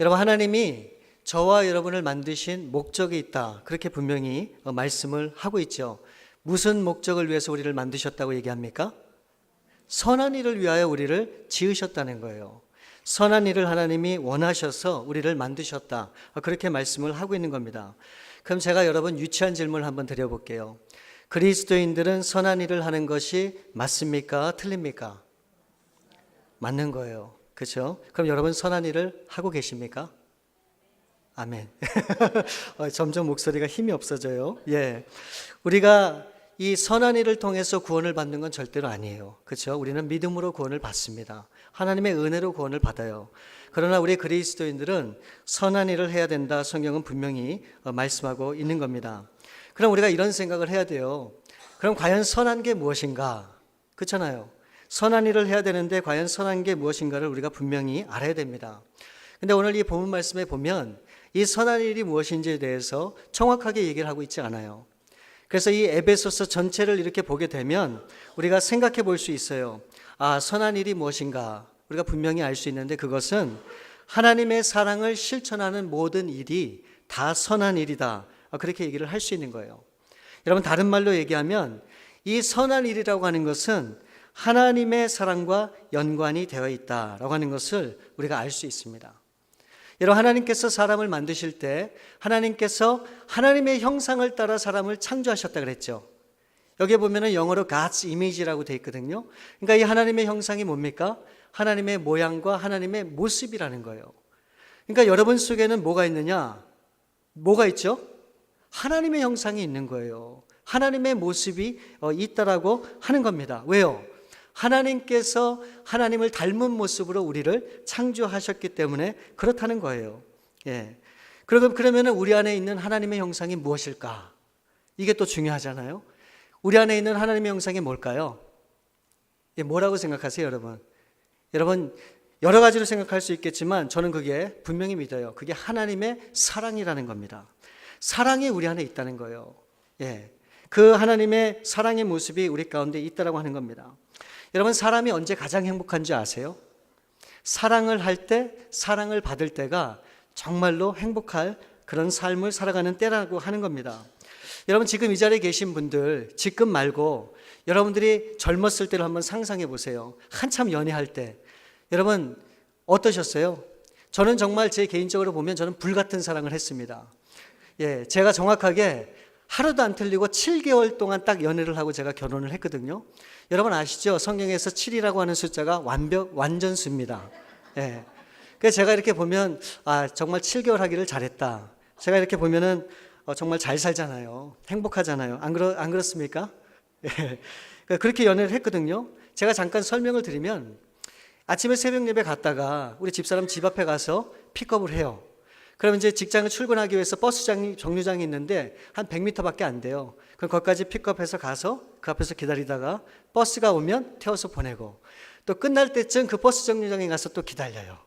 여러분, 하나님이 저와 여러분을 만드신 목적이 있다, 그렇게 분명히 말씀을 하고 있죠. 무슨 목적을 위해서 우리를 만드셨다고 얘기합니까? 선한 일을 위하여 우리를 지으셨다는 거예요. 선한 일을 하나님이 원하셔서 우리를 만드셨다, 그렇게 말씀을 하고 있는 겁니다. 그럼 제가 여러분 유치한 질문을 한번 드려볼게요. 그리스도인들은 선한 일을 하는 것이 맞습니까? 틀립니까? 맞는 거예요. 그렇죠? 그럼 여러분 선한 일을 하고 계십니까? 아멘. 점점 목소리가 힘이 없어져요. 예, 우리가 이 선한 일을 통해서 구원을 받는 건 절대로 아니에요. 그렇죠? 우리는 믿음으로 구원을 받습니다. 하나님의 은혜로 구원을 받아요. 그러나 우리 그리스도인들은 선한 일을 해야 된다, 성경은 분명히 말씀하고 있는 겁니다. 그럼 우리가 이런 생각을 해야 돼요. 그럼 과연 선한 게 무엇인가? 그렇잖아요. 선한 일을 해야 되는데 과연 선한 게 무엇인가를 우리가 분명히 알아야 됩니다. 근데 오늘 이 본문 말씀에 보면 이 선한 일이 무엇인지에 대해서 정확하게 얘기를 하고 있지 않아요. 그래서 이 에베소서 전체를 이렇게 보게 되면 우리가 생각해 볼 수 있어요. 아, 선한 일이 무엇인가? 우리가 분명히 알 수 있는데 그것은 하나님의 사랑을 실천하는 모든 일이 다 선한 일이다, 그렇게 얘기를 할 수 있는 거예요. 여러분, 다른 말로 얘기하면 이 선한 일이라고 하는 것은 하나님의 사랑과 연관이 되어 있다라고 하는 것을 우리가 알 수 있습니다. 여러분, 하나님께서 사람을 만드실 때 하나님께서 하나님의 형상을 따라 사람을 창조하셨다 그랬죠. 여기에 보면은 영어로 God's image라고 되어 있거든요. 그러니까 이 하나님의 형상이 뭡니까? 하나님의 모양과 하나님의 모습이라는 거예요. 그러니까 여러분 속에는 뭐가 있느냐? 뭐가 있죠? 하나님의 형상이 있는 거예요. 하나님의 모습이 있다라고 하는 겁니다. 왜요? 하나님께서 하나님을 닮은 모습으로 우리를 창조하셨기 때문에 그렇다는 거예요. 예. 그러면 우리 안에 있는 하나님의 형상이 무엇일까? 이게 또 중요하잖아요. 우리 안에 있는 하나님의 형상이 뭘까요? 예, 뭐라고 생각하세요, 여러분? 여러분, 여러 가지로 생각할 수 있겠지만 저는 그게 분명히 믿어요. 그게 하나님의 사랑이라는 겁니다. 사랑이 우리 안에 있다는 거예요. 예. 그 하나님의 사랑의 모습이 우리 가운데 있다라고 하는 겁니다. 여러분, 사람이 언제 가장 행복한 줄 아세요? 사랑을 할 때, 사랑을 받을 때가 정말로 행복할 그런 삶을 살아가는 때라고 하는 겁니다. 여러분, 지금 이 자리에 계신 분들, 지금 말고 여러분들이 젊었을 때를 한번 상상해 보세요. 한참 연애할 때 여러분 어떠셨어요? 저는 정말 제 개인적으로 보면 저는 불같은 사랑을 했습니다. 예, 제가 정확하게 하루도 안 틀리고 7개월 동안 딱 연애를 하고 제가 결혼을 했거든요. 여러분 아시죠? 성경에서 7이라고 하는 숫자가 완전수입니다. 예. 그래서 제가 이렇게 보면 아, 정말 7개월 하기를 잘했다. 제가 이렇게 보면은 정말 잘 살잖아요. 행복하잖아요. 안 그렇습니까? 예. 그렇게 연애를 했거든요. 제가 잠깐 설명을 드리면 아침에 새벽 예배 갔다가 우리 집사람 집 앞에 가서 픽업을 해요. 그럼 이제 직장을 출근하기 위해서 버스 정류장이 있는데 한 100m밖에 안 돼요. 그럼 거기까지 픽업해서 가서 그 앞에서 기다리다가 버스가 오면 태워서 보내고 또 끝날 때쯤 그 버스 정류장에 가서 또 기다려요.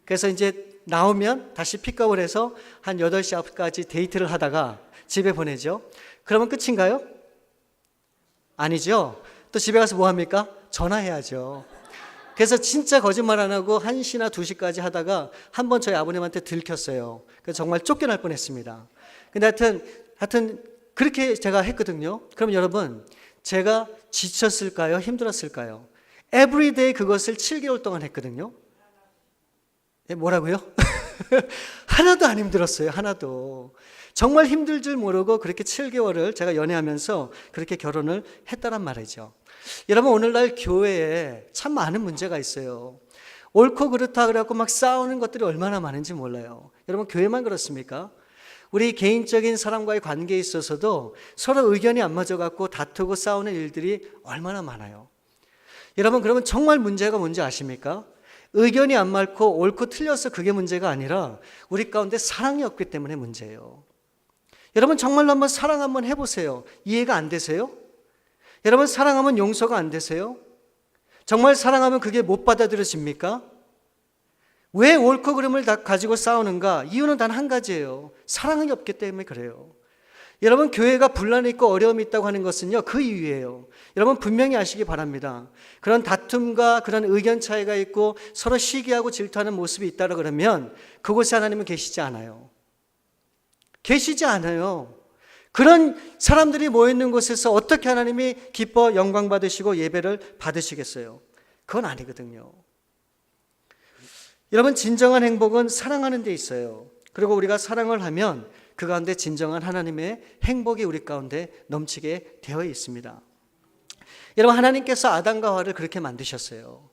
그래서 이제 나오면 다시 픽업을 해서 한 8시 앞까지 데이트를 하다가 집에 보내죠. 그러면 끝인가요? 아니죠. 또 집에 가서 뭐 합니까? 전화해야죠. 그래서 진짜 거짓말 안 하고 1시나 2시까지 하다가 한 번 저희 아버님한테 들켰어요. 그래서 정말 쫓겨날 뻔했습니다. 근데 하여튼 그렇게 제가 했거든요. 그럼 여러분, 제가 지쳤을까요? 힘들었을까요? 에브리데이 그것을 7개월 동안 했거든요. 예, 뭐라고요? 하나도 안 힘들었어요. 하나도. 정말 힘들 줄 모르고 그렇게 7개월을 제가 연애하면서 그렇게 결혼을 했다란 말이죠. 여러분, 오늘날 교회에 참 많은 문제가 있어요. 옳고 그렇다 그래갖고 막 싸우는 것들이 얼마나 많은지 몰라요. 여러분, 교회만 그렇습니까? 우리 개인적인 사람과의 관계에 있어서도 서로 의견이 안 맞아갖고 다투고 싸우는 일들이 얼마나 많아요. 여러분, 그러면 정말 문제가 뭔지 아십니까? 의견이 안 맞고 옳고 틀려서 그게 문제가 아니라 우리 가운데 사랑이 없기 때문에 문제예요. 여러분, 정말로 한번 사랑 한번 해보세요. 이해가 안 되세요? 여러분, 사랑하면 용서가 안 되세요? 정말 사랑하면 그게 못 받아들여집니까? 왜 옳고 그름을 다 가지고 싸우는가? 이유는 단 한 가지예요. 사랑이 없기 때문에 그래요. 여러분, 교회가 분란이 있고 어려움이 있다고 하는 것은요, 그 이유예요. 여러분 분명히 아시기 바랍니다. 그런 다툼과 그런 의견 차이가 있고 서로 시기하고 질투하는 모습이 있다고 그러면 그곳에 하나님은 계시지 않아요. 계시지 않아요. 그런 사람들이 모여있는 곳에서 어떻게 하나님이 기뻐 영광 받으시고 예배를 받으시겠어요? 그건 아니거든요. 여러분, 진정한 행복은 사랑하는 데 있어요. 그리고 우리가 사랑을 하면 그 가운데 진정한 하나님의 행복이 우리 가운데 넘치게 되어 있습니다. 여러분, 하나님께서 아담과 하와를 그렇게 만드셨어요.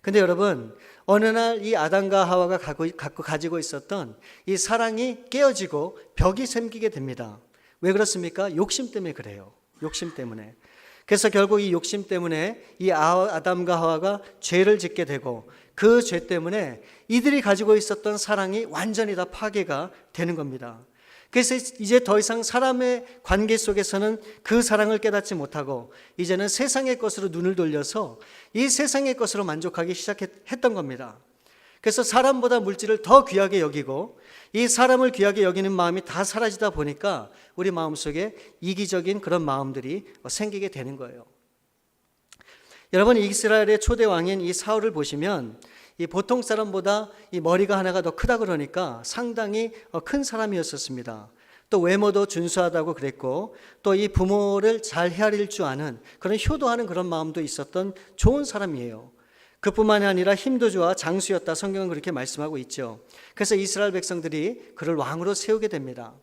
근데 여러분, 어느 날 이 아담과 하와가 가지고 있었던 이 사랑이 깨어지고 벽이 생기게 됩니다. 왜 그렇습니까? 욕심 때문에 그래요. 욕심 때문에. 그래서 결국 이 욕심 때문에 이 아담과 하와가 죄를 짓게 되고 그 죄 때문에 이들이 가지고 있었던 사랑이 완전히 다 파괴가 되는 겁니다. 그래서 이제 더 이상 사람의 관계 속에서는 그 사랑을 깨닫지 못하고 이제는 세상의 것으로 눈을 돌려서 이 세상의 것으로 만족하기 시작했던 겁니다. 그래서 사람보다 물질을 더 귀하게 여기고 이 사람을 귀하게 여기는 마음이 다 사라지다 보니까 우리 마음속에 이기적인 그런 마음들이 생기게 되는 거예요. 여러분, 이스라엘의 초대 왕인 이 사울을 보시면 이 보통 사람보다 이 머리가 하나가 더 크다 그러니까 상당히 큰 사람이었었습니다. 또 외모도 준수하다고 그랬고 또 이 부모를 잘 헤아릴 줄 아는 그런 효도하는 그런 마음도 있었던 좋은 사람이에요. 그뿐만이 아니라 힘도 좋아 장수였다, 성경은 그렇게 말씀하고 있죠. 그래서 이스라엘 백성들이 그를 왕으로 세우게 됩니다.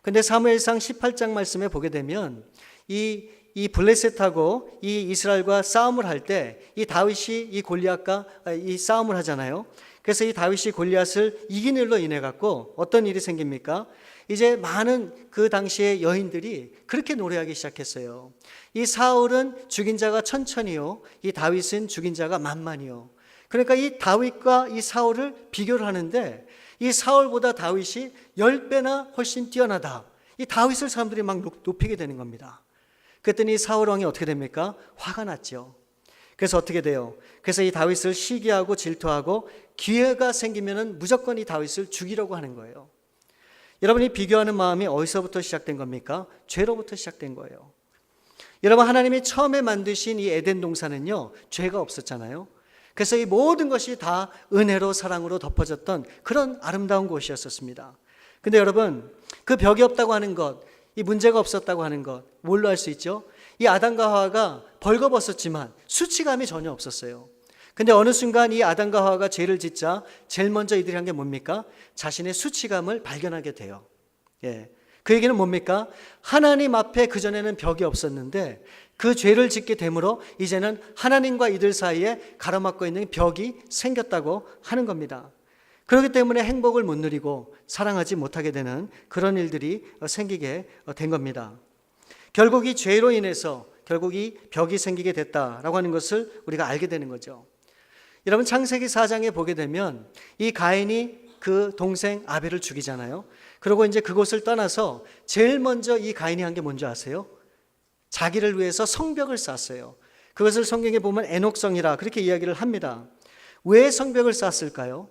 근데 사무엘상 18장 말씀에 보게 되면 이 블레셋하고 이 이스라엘과 싸움을 할 때 이 다윗이 이 골리앗과 이 싸움을 하잖아요. 그래서 이 다윗이 골리앗을 이긴 일로 인해 갖고 어떤 일이 생깁니까? 이제 많은 그 당시의 여인들이 그렇게 노래하기 시작했어요. 이 사울은 죽인 자가 천천히요, 이 다윗은 죽인 자가 만만이요. 그러니까 이 다윗과 이 사울을 비교를 하는데 이 사울보다 다윗이 10배나 훨씬 뛰어나다. 이 다윗을 사람들이 막 높이게 되는 겁니다. 그랬더니 사울 왕이 어떻게 됩니까? 화가 났죠. 그래서 어떻게 돼요? 그래서 이 다윗을 시기하고 질투하고 기회가 생기면은 무조건 이 다윗을 죽이려고 하는 거예요. 여러분이 비교하는 마음이 어디서부터 시작된 겁니까? 죄로부터 시작된 거예요. 여러분, 하나님이 처음에 만드신 이 에덴 동산은요, 죄가 없었잖아요. 그래서 이 모든 것이 다 은혜로 사랑으로 덮어졌던 그런 아름다운 곳이었었습니다. 근데 여러분, 그 벽이 없다고 하는 것, 이 문제가 없었다고 하는 것, 뭘로 알 수 있죠? 이 아담과 하와가 벌거벗었지만 수치감이 전혀 없었어요. 근데 어느 순간 이 아담과 하와가 죄를 짓자 제일 먼저 이들이 한 게 뭡니까? 자신의 수치감을 발견하게 돼요. 그 얘기는 뭡니까? 하나님 앞에 그전에는 벽이 없었는데 그 죄를 짓게 되므로 이제는 하나님과 이들 사이에 가로막고 있는 벽이 생겼다고 하는 겁니다. 그렇기 때문에 행복을 못 누리고 사랑하지 못하게 되는 그런 일들이 생기게 된 겁니다. 결국 이 죄로 인해서 결국 이 벽이 생기게 됐다라고 하는 것을 우리가 알게 되는 거죠. 여러분, 창세기 4장에 보게 되면 이 가인이 그 동생 아벨을 죽이잖아요. 그리고 이제 그곳을 떠나서 제일 먼저 이 가인이 한 게 뭔지 아세요? 자기를 위해서 성벽을 쌓았어요. 그것을 성경에 보면 에녹성이라 그렇게 이야기를 합니다. 왜 성벽을 쌓았을까요?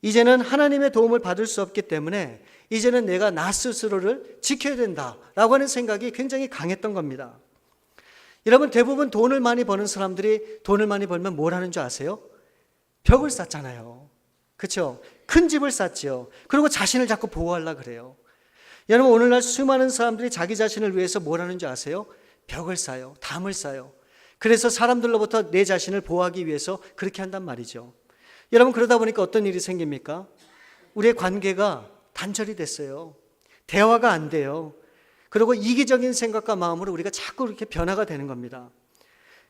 이제는 하나님의 도움을 받을 수 없기 때문에 이제는 내가 나 스스로를 지켜야 된다라고 하는 생각이 굉장히 강했던 겁니다. 여러분, 대부분 돈을 많이 버는 사람들이 돈을 많이 벌면 뭘 하는 줄 아세요? 벽을 쌓잖아요. 그렇죠? 큰 집을 쌓지요. 그리고 자신을 자꾸 보호하려고 그래요. 여러분, 오늘날 수많은 사람들이 자기 자신을 위해서 뭘 하는 줄 아세요? 벽을 쌓아요. 담을 쌓아요. 그래서 사람들로부터 내 자신을 보호하기 위해서 그렇게 한단 말이죠. 여러분, 그러다 보니까 어떤 일이 생깁니까? 우리의 관계가 단절이 됐어요. 대화가 안 돼요. 그리고 이기적인 생각과 마음으로 우리가 자꾸 이렇게 변화가 되는 겁니다.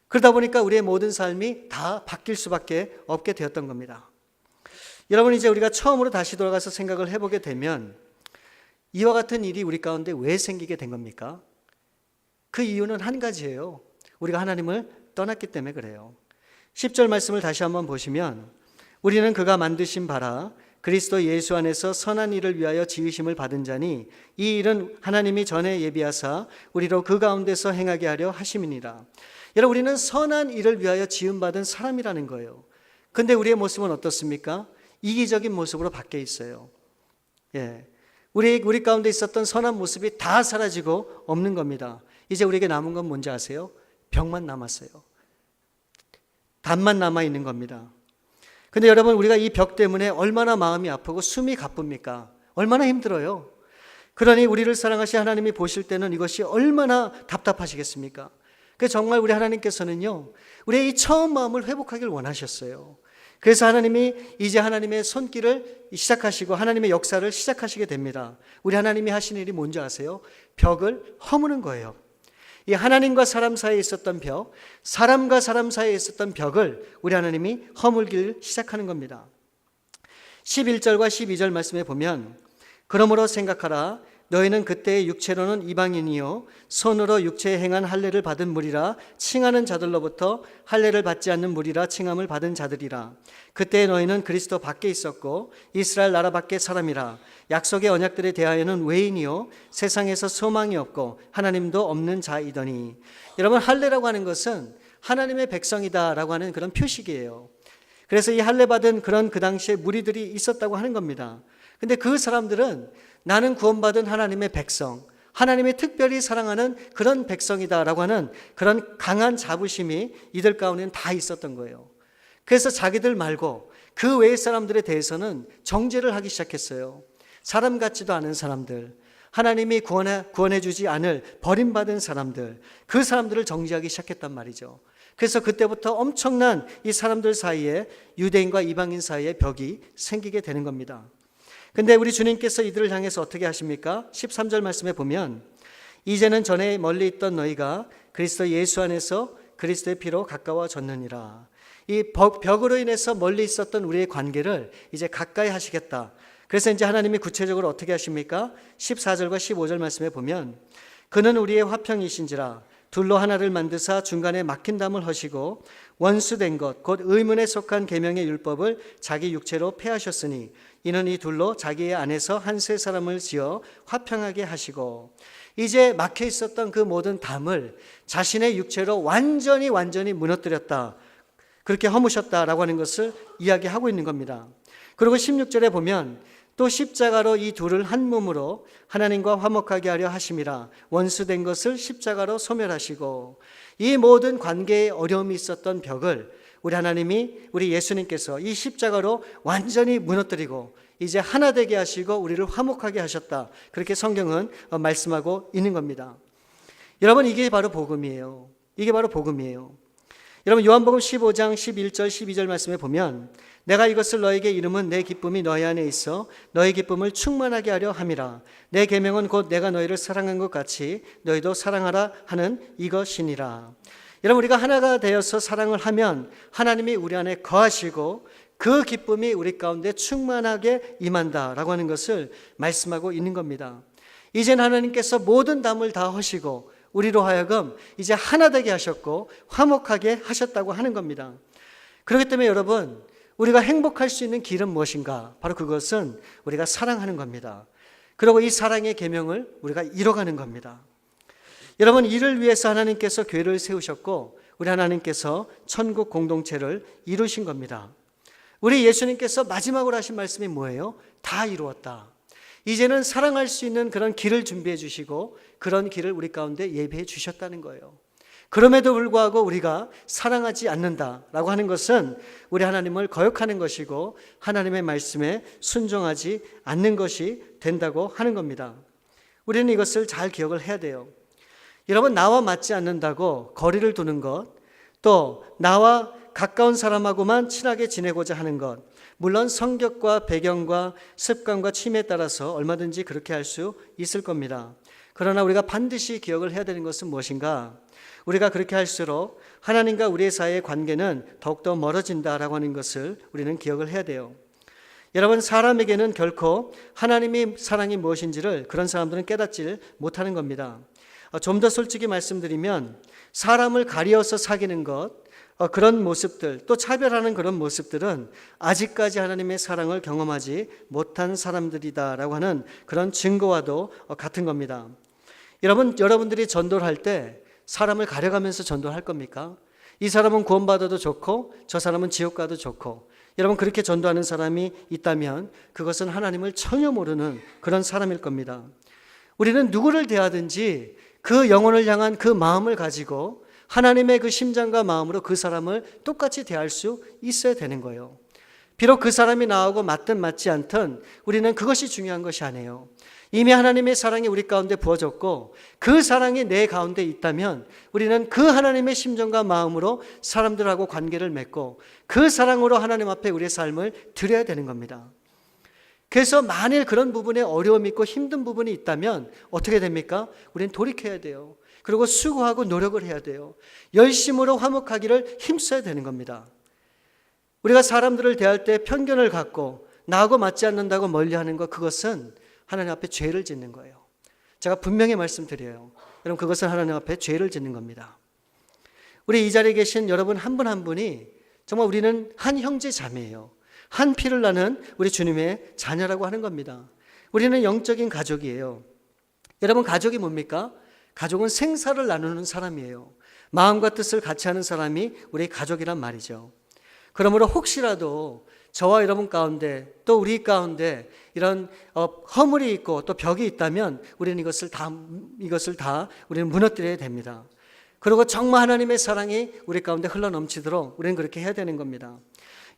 그러다 보니까 우리의 모든 삶이 다 바뀔 수밖에 없게 되었던 겁니다. 여러분, 이제 우리가 처음으로 다시 돌아가서 생각을 해보게 되면 이와 같은 일이 우리 가운데 왜 생기게 된 겁니까? 그 이유는 한 가지예요. 우리가 하나님을 떠났기 때문에 그래요. 10절 말씀을 다시 한번 보시면 우리는 그가 만드신 바라 그리스도 예수 안에서 선한 일을 위하여 지으심을 받은 자니 이 일은 하나님이 전에 예비하사 우리로 그 가운데서 행하게 하려 하심이니라. 여러분, 우리는 선한 일을 위하여 지음받은 사람이라는 거예요. 근데 우리의 모습은 어떻습니까? 이기적인 모습으로 바뀌어 있어요. 우리 가운데 있었던 선한 모습이 다 사라지고 없는 겁니다. 이제 우리에게 남은 건 뭔지 아세요? 벽만 남았어요. 담만 남아 있는 겁니다. 근데 여러분, 우리가 이 벽 때문에 얼마나 마음이 아프고 숨이 가쁩니까? 얼마나 힘들어요. 그러니 우리를 사랑하신 하나님이 보실 때는 이것이 얼마나 답답하시겠습니까? 그래서 정말 우리 하나님께서는요, 우리의 이 처음 마음을 회복하길 원하셨어요. 그래서 하나님이 이제 하나님의 손길을 시작하시고 하나님의 역사를 시작하시게 됩니다. 우리 하나님이 하신 일이 뭔지 아세요? 벽을 허무는 거예요. 이 하나님과 사람 사이에 있었던 벽, 사람과 사람 사이에 있었던 벽을 우리 하나님이 허물기를 시작하는 겁니다. 11절과 12절 말씀에 보면, 그러므로 생각하라. 너희는 그때의 육체로는 이방인이요 손으로 육체에 행한 할례를 받은 무리라 칭하는 자들로부터 할례를 받지 않는 무리라 칭함을 받은 자들이라. 그때 너희는 그리스도 밖에 있었고 이스라엘 나라 밖의 사람이라. 약속의 언약들에 대하여는 외인이요 세상에서 소망이 없고 하나님도 없는 자이더니. 여러분, 할례라고 하는 것은 하나님의 백성이다라고 하는 그런 표식이에요. 그래서 이 할례 받은 그런 그 당시에 무리들이 있었다고 하는 겁니다. 근데 그 사람들은 나는 구원받은 하나님의 백성, 하나님이 특별히 사랑하는 그런 백성이다라고 하는 그런 강한 자부심이 이들 가운데는 다 있었던 거예요. 그래서 자기들 말고 그 외의 사람들에 대해서는 정죄를 하기 시작했어요. 사람 같지도 않은 사람들, 하나님이 구원해 주지 않을 버림받은 사람들, 그 사람들을 정죄하기 시작했단 말이죠. 그래서 그때부터 엄청난 이 사람들 사이에, 유대인과 이방인 사이에 벽이 생기게 되는 겁니다. 근데 우리 주님께서 이들을 향해서 어떻게 하십니까? 13절 말씀에 보면, 이제는 전에 멀리 있던 너희가 그리스도 예수 안에서 그리스도의 피로 가까워졌느니라. 이 벽으로 인해서 멀리 있었던 우리의 관계를 이제 가까이 하시겠다. 그래서 이제 하나님이 구체적으로 어떻게 하십니까? 14절과 15절 말씀에 보면, 그는 우리의 화평이신지라 둘로 하나를 만드사 중간에 막힌 담을 허시고 원수된 것 곧 의문에 속한 계명의 율법을 자기 육체로 폐하셨으니 이는 이 둘로 자기의 안에서 한 세 사람을 지어 화평하게 하시고. 이제 막혀 있었던 그 모든 담을 자신의 육체로 완전히 무너뜨렸다, 그렇게 허무셨다라고 하는 것을 이야기하고 있는 겁니다. 그리고 16절에 보면 또 십자가로 이 둘을 한 몸으로 하나님과 화목하게 하려 하심이라. 원수된 것을 십자가로 소멸하시고. 이 모든 관계에 어려움이 있었던 벽을 우리 하나님이, 우리 예수님께서 이 십자가로 완전히 무너뜨리고 이제 하나 되게 하시고 우리를 화목하게 하셨다, 그렇게 성경은 말씀하고 있는 겁니다. 여러분, 이게 바로 복음이에요. 이게 바로 복음이에요. 여러분, 요한복음 15장 11절 12절 말씀에 보면, 내가 이것을 너에게 이름은 내 기쁨이 너희 안에 있어 너희 기쁨을 충만하게 하려 함이라. 내 계명은 곧 내가 너희를 사랑한 것 같이 너희도 사랑하라 하는 이것이니라. 여러분, 우리가 하나가 되어서 사랑을 하면 하나님이 우리 안에 거하시고 그 기쁨이 우리 가운데 충만하게 임한다라고 하는 것을 말씀하고 있는 겁니다. 이제는 하나님께서 모든 담을 다 허시고 우리로 하여금 이제 하나 되게 하셨고 화목하게 하셨다고 하는 겁니다. 그렇기 때문에 여러분, 우리가 행복할 수 있는 길은 무엇인가? 바로 그것은 우리가 사랑하는 겁니다. 그리고 이 사랑의 계명을 우리가 이뤄가는 겁니다. 여러분, 이를 위해서 하나님께서 교회를 세우셨고 우리 하나님께서 천국 공동체를 이루신 겁니다. 우리 예수님께서 마지막으로 하신 말씀이 뭐예요? 다 이루었다. 이제는 사랑할 수 있는 그런 길을 준비해 주시고 그런 길을 우리 가운데 예비해 주셨다는 거예요. 그럼에도 불구하고 우리가 사랑하지 않는다라고 하는 것은 우리 하나님을 거역하는 것이고 하나님의 말씀에 순종하지 않는 것이 된다고 하는 겁니다. 우리는 이것을 잘 기억을 해야 돼요. 여러분, 나와 맞지 않는다고 거리를 두는 것, 또 나와 가까운 사람하고만 친하게 지내고자 하는 것, 물론 성격과 배경과 습관과 취미에 따라서 얼마든지 그렇게 할 수 있을 겁니다. 그러나 우리가 반드시 기억을 해야 되는 것은 무엇인가? 우리가 그렇게 할수록 하나님과 우리의 사이의 관계는 더욱더 멀어진다라고 하는 것을 우리는 기억을 해야 돼요. 여러분, 사람에게는 결코 하나님의 사랑이 무엇인지를 그런 사람들은 깨닫지 못하는 겁니다. 좀 더 솔직히 말씀드리면 사람을 가리어서 사귀는 것, 그런 모습들, 또 차별하는 그런 모습들은 아직까지 하나님의 사랑을 경험하지 못한 사람들이다라고 하는 그런 증거와도 같은 겁니다. 여러분들이 전도를 할 때 사람을 가려가면서 전도할 겁니까? 이 사람은 구원받아도 좋고 저 사람은 지옥 가도 좋고. 여러분 그렇게 전도하는 사람이 있다면 그것은 하나님을 전혀 모르는 그런 사람일 겁니다. 우리는 누구를 대하든지 그 영혼을 향한 그 마음을 가지고 하나님의 그 심장과 마음으로 그 사람을 똑같이 대할 수 있어야 되는 거예요. 비록 그 사람이 나하고 맞든 맞지 않든 우리는 그것이 중요한 것이 아니에요. 이미 하나님의 사랑이 우리 가운데 부어졌고 그 사랑이 내 가운데 있다면 우리는 그 하나님의 심정과 마음으로 사람들하고 관계를 맺고 그 사랑으로 하나님 앞에 우리의 삶을 드려야 되는 겁니다. 그래서 만일 그런 부분에 어려움이 있고 힘든 부분이 있다면 어떻게 됩니까? 우리는 돌이켜야 돼요. 그리고 수고하고 노력을 해야 돼요. 열심으로 화목하기를 힘써야 되는 겁니다. 우리가 사람들을 대할 때 편견을 갖고 나하고 맞지 않는다고 멀리하는 것, 그것은 하나님 앞에 죄를 짓는 거예요. 제가 분명히 말씀드려요. 여러분, 그것은 하나님 앞에 죄를 짓는 겁니다. 우리 이 자리에 계신 여러분 한 분 한 분이 정말 우리는 한 형제 자매예요. 한 피를 나는 우리 주님의 자녀라고 하는 겁니다. 우리는 영적인 가족이에요. 여러분, 가족이 뭡니까? 가족은 생사를 나누는 사람이에요. 마음과 뜻을 같이 하는 사람이 우리 가족이란 말이죠. 그러므로 혹시라도 저와 여러분 가운데 또 우리 가운데 이런 허물이 있고 또 벽이 있다면 우리는 이것을 다 우리는 무너뜨려야 됩니다. 그리고 정말 하나님의 사랑이 우리 가운데 흘러넘치도록 우리는 그렇게 해야 되는 겁니다.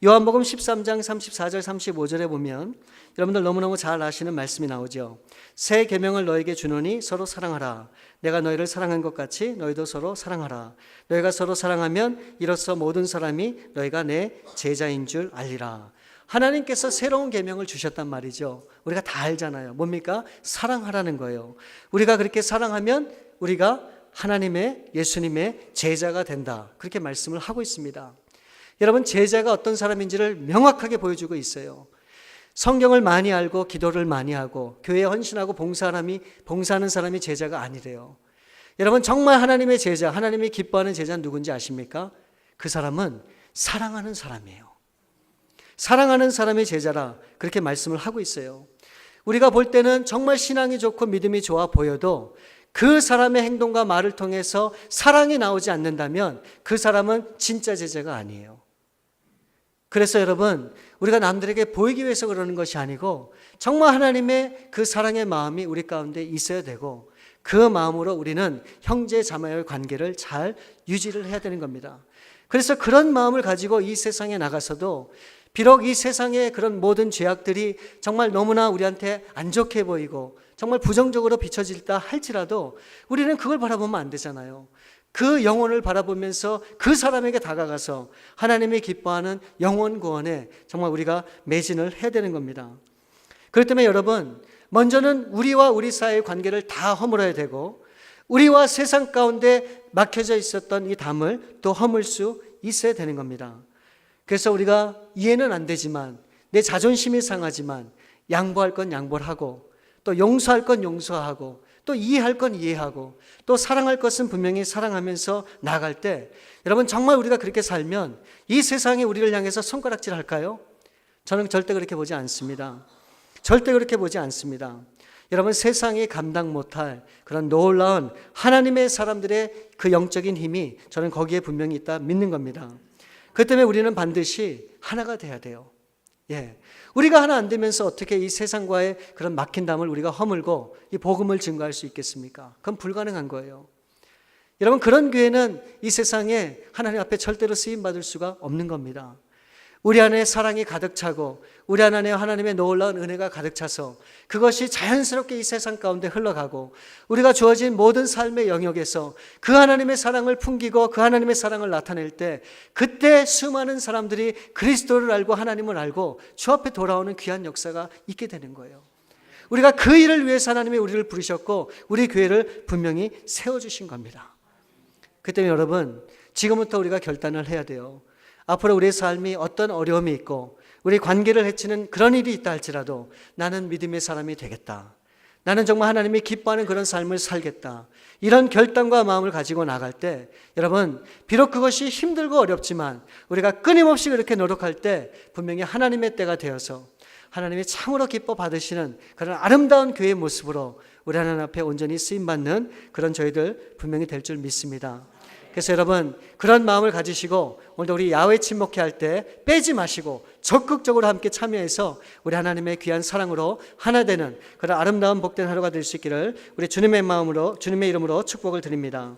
요한복음 13장 34절 35절에 보면 여러분들 너무너무 잘 아시는 말씀이 나오죠. 새 계명을 너에게 주노니 서로 사랑하라. 내가 너희를 사랑한 것 같이 너희도 서로 사랑하라. 너희가 서로 사랑하면 이로써 모든 사람이 너희가 내 제자인 줄 알리라. 하나님께서 새로운 계명을 주셨단 말이죠. 우리가 다 알잖아요. 뭡니까? 사랑하라는 거예요. 우리가 그렇게 사랑하면 우리가 하나님의 예수님의 제자가 된다. 그렇게 말씀을 하고 있습니다. 여러분, 제자가 어떤 사람인지를 명확하게 보여주고 있어요. 성경을 많이 알고 기도를 많이 하고 교회에 헌신하고 봉사하는 사람이 제자가 아니래요. 여러분, 정말 하나님의 제자, 하나님이 기뻐하는 제자는 누군지 아십니까? 그 사람은 사랑하는 사람이에요. 사랑하는 사람의 제자라 그렇게 말씀을 하고 있어요. 우리가 볼 때는 정말 신앙이 좋고 믿음이 좋아 보여도 그 사람의 행동과 말을 통해서 사랑이 나오지 않는다면 그 사람은 진짜 제자가 아니에요. 그래서 여러분, 우리가 남들에게 보이기 위해서 그러는 것이 아니고 정말 하나님의 그 사랑의 마음이 우리 가운데 있어야 되고 그 마음으로 우리는 형제 자매의 관계를 잘 유지를 해야 되는 겁니다. 그래서 그런 마음을 가지고 이 세상에 나가서도 비록 이 세상의 그런 모든 죄악들이 정말 너무나 우리한테 안 좋게 보이고 정말 부정적으로 비춰질다 할지라도 우리는 그걸 바라보면 안 되잖아요. 그 영혼을 바라보면서 그 사람에게 다가가서 하나님이 기뻐하는 영혼 구원에 정말 우리가 매진을 해야 되는 겁니다. 그렇기 때문에 여러분, 먼저는 우리와 우리 사이의 관계를 다 허물어야 되고 우리와 세상 가운데 막혀져 있었던 이 담을 또 허물 수 있어야 되는 겁니다. 그래서 우리가 이해는 안 되지만 내 자존심이 상하지만 양보할 건 양보를 하고 또 용서할 건 용서하고 또 이해할 건 이해하고 또 사랑할 것은 분명히 사랑하면서 나아갈 때 여러분, 정말 우리가 그렇게 살면 이 세상이 우리를 향해서 손가락질 할까요? 저는 절대 그렇게 보지 않습니다. 절대 그렇게 보지 않습니다. 여러분, 세상이 감당 못할 그런 놀라운 하나님의 사람들의 그 영적인 힘이 저는 거기에 분명히 있다 믿는 겁니다. 그 때문에 우리는 반드시 하나가 돼야 돼요. 우리가 하나 안 되면서 어떻게 이 세상과의 그런 막힌 담을 우리가 허물고 이 복음을 증거할 수 있겠습니까? 그건 불가능한 거예요. 여러분, 그런 교회는 이 세상에 하나님 앞에 절대로 쓰임받을 수가 없는 겁니다. 우리 안에 사랑이 가득 차고 우리 안에 하나님의 놀라운 은혜가 가득 차서 그것이 자연스럽게 이 세상 가운데 흘러가고 우리가 주어진 모든 삶의 영역에서 그 하나님의 사랑을 풍기고 그 하나님의 사랑을 나타낼 때 그때 수많은 사람들이 그리스도를 알고 하나님을 알고 주 앞에 돌아오는 귀한 역사가 있게 되는 거예요. 우리가 그 일을 위해서 하나님이 우리를 부르셨고 우리 교회를 분명히 세워주신 겁니다. 그 때문에 여러분, 지금부터 우리가 결단을 해야 돼요. 앞으로 우리의 삶이 어떤 어려움이 있고 우리 관계를 해치는 그런 일이 있다 할지라도 나는 믿음의 사람이 되겠다. 나는 정말 하나님이 기뻐하는 그런 삶을 살겠다. 이런 결단과 마음을 가지고 나갈 때 여러분, 비록 그것이 힘들고 어렵지만 우리가 끊임없이 그렇게 노력할 때 분명히 하나님의 때가 되어서 하나님이 참으로 기뻐 받으시는 그런 아름다운 교회의 모습으로 우리 하나님 앞에 온전히 쓰임받는 그런 저희들 분명히 될 줄 믿습니다. 그래서 여러분 그런 마음을 가지시고 오늘도 우리 야외 침묵회 할 때 빼지 마시고 적극적으로 함께 참여해서 우리 하나님의 귀한 사랑으로 하나 되는 그런 아름다운 복된 하루가 될 수 있기를 우리 주님의 이름으로 축복을 드립니다.